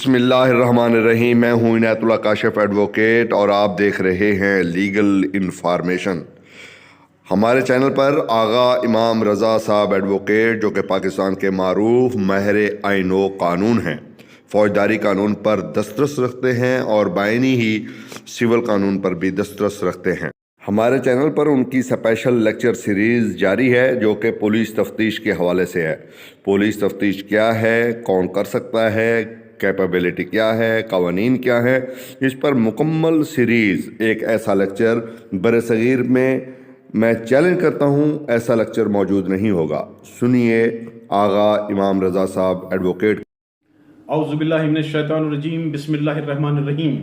بسم اللہ الرحمن الرحیم۔ میں ہوں عنایت اللہ کاشف ایڈوکیٹ اور آپ دیکھ رہے ہیں لیگل انفارمیشن۔ ہمارے چینل پر آغا امام رضا صاحب ایڈوکیٹ، جو کہ پاکستان کے معروف ماہر آئین و قانون ہیں، فوجداری قانون پر دسترس رکھتے ہیں اور بائنی ہی سول قانون پر بھی دسترس رکھتے ہیں۔ ہمارے چینل پر ان کی اسپیشل لیکچر سیریز جاری ہے جو کہ پولیس تفتیش کے حوالے سے ہے۔ پولیس تفتیش کیا ہے، کون کر سکتا ہے، کیپیبلٹی کیا ہے، قوانین کیا ہے، اس پر مکمل سیریز ایک ایسا لیکچر برصغیر میں چیلنج کرتا ہوں ایسا لیکچر موجود نہیں ہوگا۔ سنیے آغا امام رضا صاحب ایڈوکیٹ۔ اعوذ باللہ من الشیطان الرجیم، بسم اللہ الرحمن الرحیم۔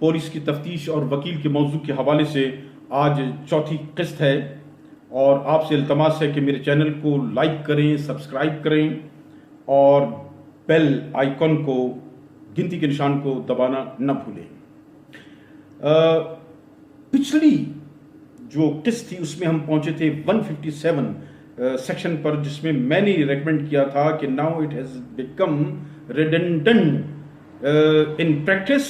پولیس کی تفتیش اور وکیل کے موضوع کے حوالے سے آج چوتھی قسط ہے، اور آپ سے التماس ہے کہ میرے چینل کو لائک کریں، سبسکرائب کریں اور بیل آئیکن کو، گنتی کے نشان کو دبانا نہ بھولیں۔ پچھلی جو قسط تھی اس میں ہم پہنچے تھے 157 سیکشن پر، جس میں میں نے ریکمینڈ کیا تھا کہ now it has become redundant in practice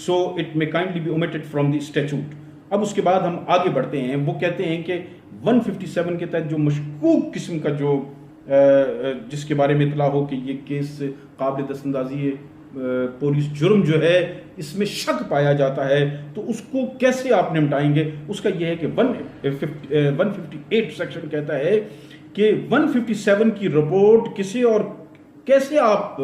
so it may kindly be omitted from the statute. اب اس کے بعد ہم آگے بڑھتے ہیں۔ وہ کہتے ہیں کہ 157 کے تحت جو مشکوک قسم کا جو جس کے بارے میں اطلاع ہو کہ یہ کیس قابل دست اندازی پولیس جرم جو ہے اس میں شک پایا جاتا ہے، تو اس کو کیسے آپ نمٹائیں گے؟ اس کا یہ ہے کہ 158 سیکشن کہتا ہے کہ 157 کی رپورٹ کسے اور کیسے آپ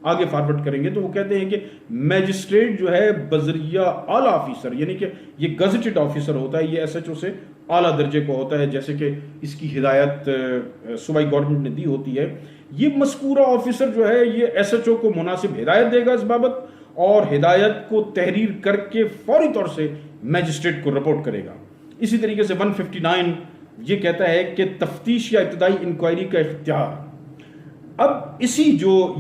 آگے فارورڈ کریں گے؟ تو وہ کہتے ہیں کہ میجسٹریٹ جو ہے بذریعہ اعلیٰ آفیسر، یعنی کہ یہ گزٹڈ آفیسر ہوتا ہے، یہ ایس ایچ او سے اعلیٰ درجے کو ہوتا ہے، جیسے کہ اس کی ہدایت صوبائی گورنمنٹ نے دی ہوتی ہے، یہ مذکورہ آفیسر جو ہے یہ ایس ایچ او کو مناسب ہدایت دے گا اس بابت، اور ہدایت کو تحریر کر کے فوری طور سے میجسٹریٹ کو رپورٹ کرے گا۔ اسی طریقے سے 159 یہ کہتا ہے کہ تفتیش یا ابتدائی انکوائری کا اختیار۔ اب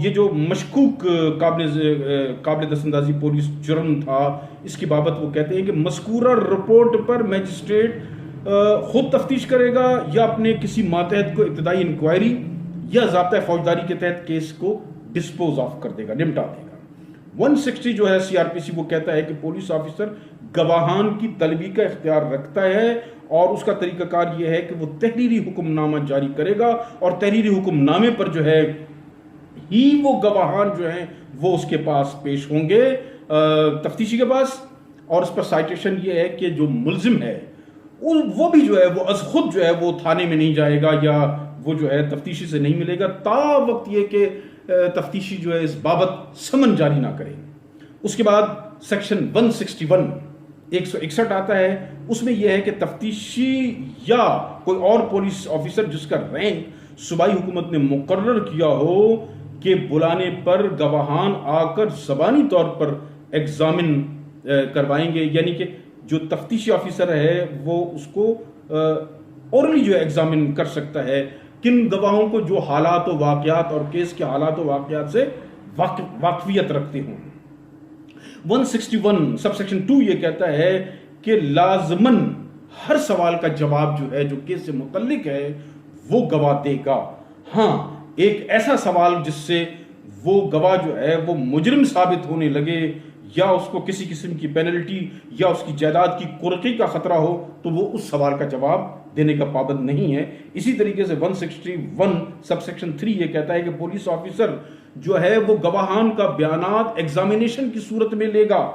یہ جو مشکوک قابل دست اندازی پولیس جرم تھا، اس کی بابت وہ کہتے ہیں کہ مذکورہ رپورٹ پر میجسٹریٹ خود تفتیش کرے گا یا اپنے کسی ماتحت کو ابتدائی انکوائری یا ضابطۂ فوجداری کے تحت کیس کو ڈسپوز آف کر دے گا، نمٹا دے گا۔ 160 جو ہے سی آر پی سی، وہ کہتا ہے کہ پولیس آفیسر گواہان کی طلبی کا اختیار رکھتا ہے، اور اس کا طریقہ کار یہ ہے کہ وہ تحریری حکم نامہ جاری کرے گا، اور تحریری حکم نامے پر جو ہے ہی وہ گواہان جو ہیں وہ اس کے پاس پیش ہوں گے، تفتیشی کے پاس، اور اس پر سائٹیشن یہ ہے کہ جو ملزم ہے وہ بھی جو ہے وہ از خود جو ہے وہ تھانے میں نہیں جائے گا، یا وہ جو ہے تفتیشی سے نہیں ملے گا تا وقت یہ کہ تفتیشی جو ہے اس بابت سمن جاری نہ کرے۔ اس کے بعد سیکشن 161 آتا ہے، اس میں یہ ہے کہ تفتیشی یا کوئی اور پولیس آفیسر جس کا رینک صوبائی حکومت نے مقرر کیا ہو کہ بلانے پر گواہان آ کر زبانی طور پر ایگزامن کروائیں گے، یعنی کہ جو تفتیشی آفیسر ہے وہ اس کو اورلی جو ایگزامن کر سکتا ہے، کن گواہوں کو جو حالات و واقعات اور کیس کے حالات و واقعات سے واقفیت رکھتے ہوں۔ 161 سب سیکشن 2 یہ کہتا ہے کہ لازماً ہر سوال کا جواب جو ہے جو کیس سے متعلق ہے وہ گواہ دے گا۔ ہاں، ایک ایسا سوال جس سے وہ گواہ جو ہے وہ مجرم ثابت ہونے لگے، یا اس کو کسی قسم کی پینلٹی یا اس کی جائیداد کی قرقی کا خطرہ ہو، تو وہ اس سوال کا جواب دینے کا پابند نہیں ہے۔ اسی طریقے سے 161 سب سیکشن 3 یہ کہتا ہے کہ پولیس آفیسر جو ہے وہ گواہان کا بیانات ایگزامینیشن کی صورت میں لے گا،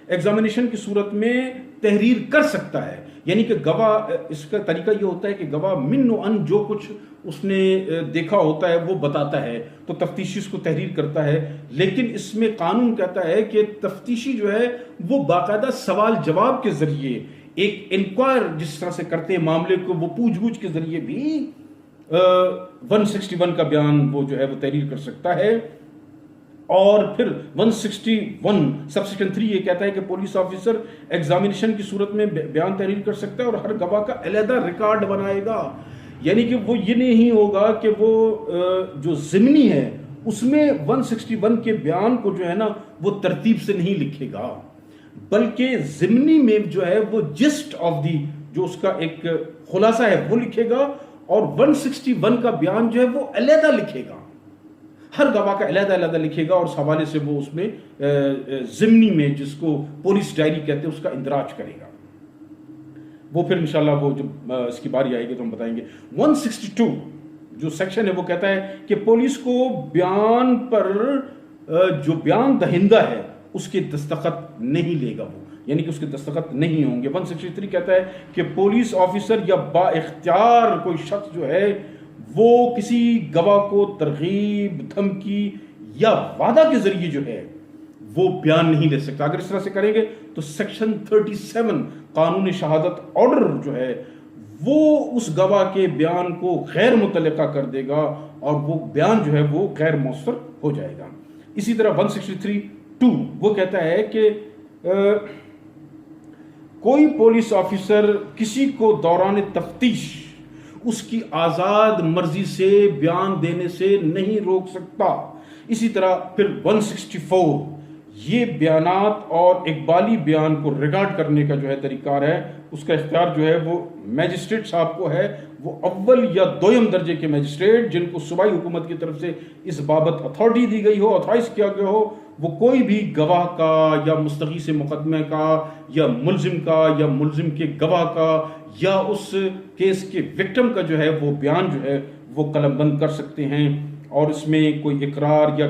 ایگزامینیشن کی صورت میں تحریر کر سکتا ہے، یعنی کہ گواہ، اس کا طریقہ یہ ہوتا ہے کہ گواہ من و ان جو کچھ اس نے دیکھا ہوتا ہے وہ بتاتا ہے، تو تفتیشی اس کو تحریر کرتا ہے۔ لیکن اس میں قانون کہتا ہے کہ تفتیشی جو ہے وہ باقاعدہ سوال جواب کے ذریعے، ایک انکوائر جس طرح سے کرتے ہیں معاملے کو، وہ پوچھ گچھ کے ذریعے بھی 161 کا بیان وہ جو ہے وہ تحریر کر سکتا ہے۔ اور پھر 161 سب سیکشن 3 یہ کہتا ہے کہ پولیس آفیسر ایگزامینیشن کی صورت میں بیان تحریر کر سکتا ہے اور ہر گواہ کا علیحدہ ریکارڈ بنائے گا، یعنی کہ وہ یہ نہیں ہوگا کہ وہ جو ضمنی ہے اس میں 161 کے بیان کو جو ہے نا وہ ترتیب سے نہیں لکھے گا، بلکہ ضمنی میں جو ہے وہ جسٹ آف دی جو اس کا ایک خلاصہ ہے وہ لکھے گا، اور 161 کا بیان جو ہے وہ علیحدہ لکھے گا۔ ہر گواہ کا علیحدہ علیحدہ لکھے گا اور اس حوالے سے وہ اس میں ضمنی میں جس کو پولیس ڈائری کہتے ہیں اس کا اندراج کرے گا. وہ پھر انشاءاللہ وہ جب اس کی باری آئے گی تو ہم بتائیں گے. 162 جو سیکشن ہے وہ کہتا ہے کہ پولیس کو بیان پر جو بیان دہندہ ہے اس کے دستخط نہیں لے گا وہ، یعنی کہ اس کے دستخط نہیں ہوں گے. 163 کہتا ہے کہ پولیس آفیسر یا با اختیار کوئی شخص جو ہے وہ کسی گواہ کو ترغیب، دھمکی یا وعدہ کے ذریعے جو ہے وہ بیان نہیں لے سکتا. اگر اس طرح سے کریں گے تو سیکشن 37 قانون شہادت آرڈر جو ہے وہ اس گواہ کے بیان کو غیر متعلقہ کر دے گا اور وہ بیان جو ہے وہ غیر مؤثر ہو جائے گا. اسی طرح 163(2) وہ کہتا ہے کہ کوئی پولیس آفیسر کسی کو دوران تفتیش اس کی آزاد مرضی سے بیان دینے سے نہیں روک سکتا. اسی طرح پھر 164 یہ بیانات اور اقبالی بیان کو ریکارڈ کرنے کا جو ہے طریقہ کار ہے اس کا اختیار جو ہے وہ میجسٹریٹ صاحب کو ہے. وہ اول یا دویم درجے کے میجسٹریٹ جن کو صوبائی حکومت کی طرف سے اس بابت اتھارٹی دی گئی ہو، اتھرائز کیا گیا ہو، وہ کوئی بھی گواہ کا یا مستغیث مقدمے کا یا ملزم کا یا ملزم کے گواہ کا یا اس کیس کے وکٹم کا جو ہے وہ بیان جو ہے وہ قلم بند کر سکتے ہیں. اور اس میں کوئی اقرار یا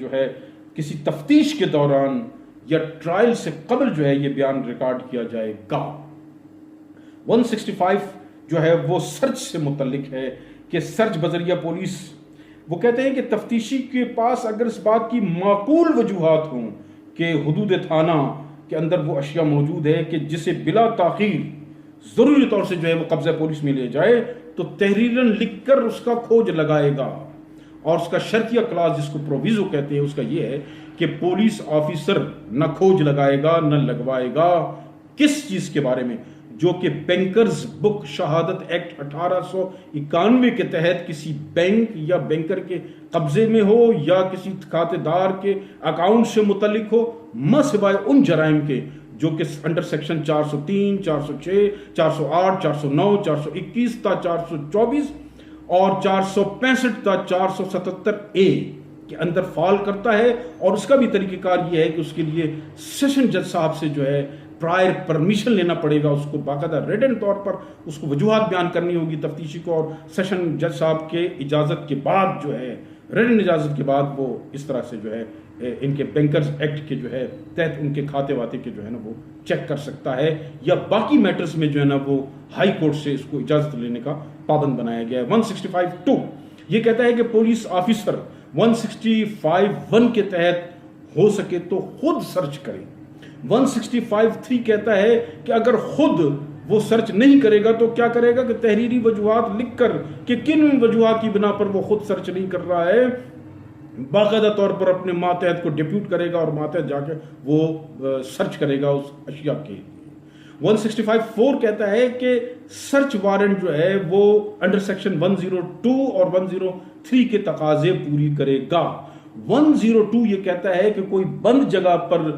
جو ہے کسی تفتیش کے دوران یا ٹرائل سے قبل جو ہے یہ بیان ریکارڈ کیا جائے گا. 165 جو ہے وہ سرچ سے متعلق ہے کہ سرچ بذریعہ پولیس، وہ کہتے ہیں کہ تفتیشی کے پاس اگر اس بات کی معقول وجوہات ہوں کہ حدود تھانہ کے اندر وہ اشیاء موجود ہے کہ جسے بلا تاخیر ضروری طور سے جو ہے وہ قبضہ پولیس میں لے جائے تو تحریراً لکھ کر اس کا کھوج لگائے گا. اور اس کا شرطیہ کلاس جس کو پروویزو کہتے ہیں اس کا یہ ہے کہ پولیس آفیسر نہ کھوج لگائے گا نہ لگوائے گا کس چیز کے بارے میں، جو کہ بینکرز بک شہادت ایکٹ 1891 کے تحت کسی بینک یا بینکر کے قبضے میں ہو یا کسی کھاتے دار کے اکاؤنٹ سے متعلق ہو، مَا سوائے ان جرائم کے جو کہ انڈر سیکشن 403، 406، 408، 409، 421 تا 424 اور 465 تا 477A کے اندر فال کرتا ہے. اور اس کا بھی طریقہ کار یہ ہے کہ اس کے لیے سیشن جج صاحب سے جو ہے پرائر پرمیشن لینا پڑے گا، اس کو باقاعدہ ریٹن طور پر اس کو وجوہات بیان کرنی ہوگی تفتیشی کو، اور سیشن جج صاحب کے اجازت کے بعد جو ہے ریٹن اجازت کے بعد وہ اس طرح سے جو ہے ان کے بینکرز ایکٹ کے جو ہے تحت ان کے کھاتے واتے کے جو ہے نا وہ چیک کر سکتا ہے، یا باقی میٹرز میں جو ہے نا وہ ہائی کورٹ سے اس کو اجازت لینے کا پابند بنایا گیا ہے. 165(2) یہ کہتا ہے کہ پولیس آفیسر 165(1) کے تحت ہو سکے تو خود سرچ کرے. 165(3) کہتا ہے کہ اگر خود وہ سرچ نہیں کرے گا تو کیا کرے گا کہ تحریری وجوہات لکھ کر کہ کن وجوہات کی بنا پر وہ خود سرچ نہیں کر رہا ہے باقاعدہ طور پر اپنے ماتحت کو ڈیپیوٹ کرے گا اور ماتحت جا کے وہ سرچ کرے گا اس اشیاء کے. 165(4) کہتا ہے کہ سرچ وارنٹ جو ہے وہ انڈر سیکشن 102 اور 103 کے تقاضے پوری کرے گا. 102 یہ کہتا ہے کہ کوئی بند جگہ پر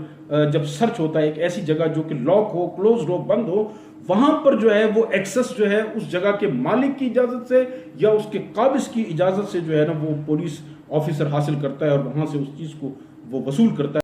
جب سرچ ہوتا ہے، ایک ایسی جگہ جو کہ لاک ہو، کلوز ہو، بند ہو، وہاں پر جو ہے وہ ایکسس جو ہے اس جگہ کے مالک کی اجازت سے یا اس کے قابض کی اجازت سے جو ہے نا وہ پولیس آفیسر حاصل کرتا ہے اور وہاں سے اس چیز کو وہ وصول کرتا ہے.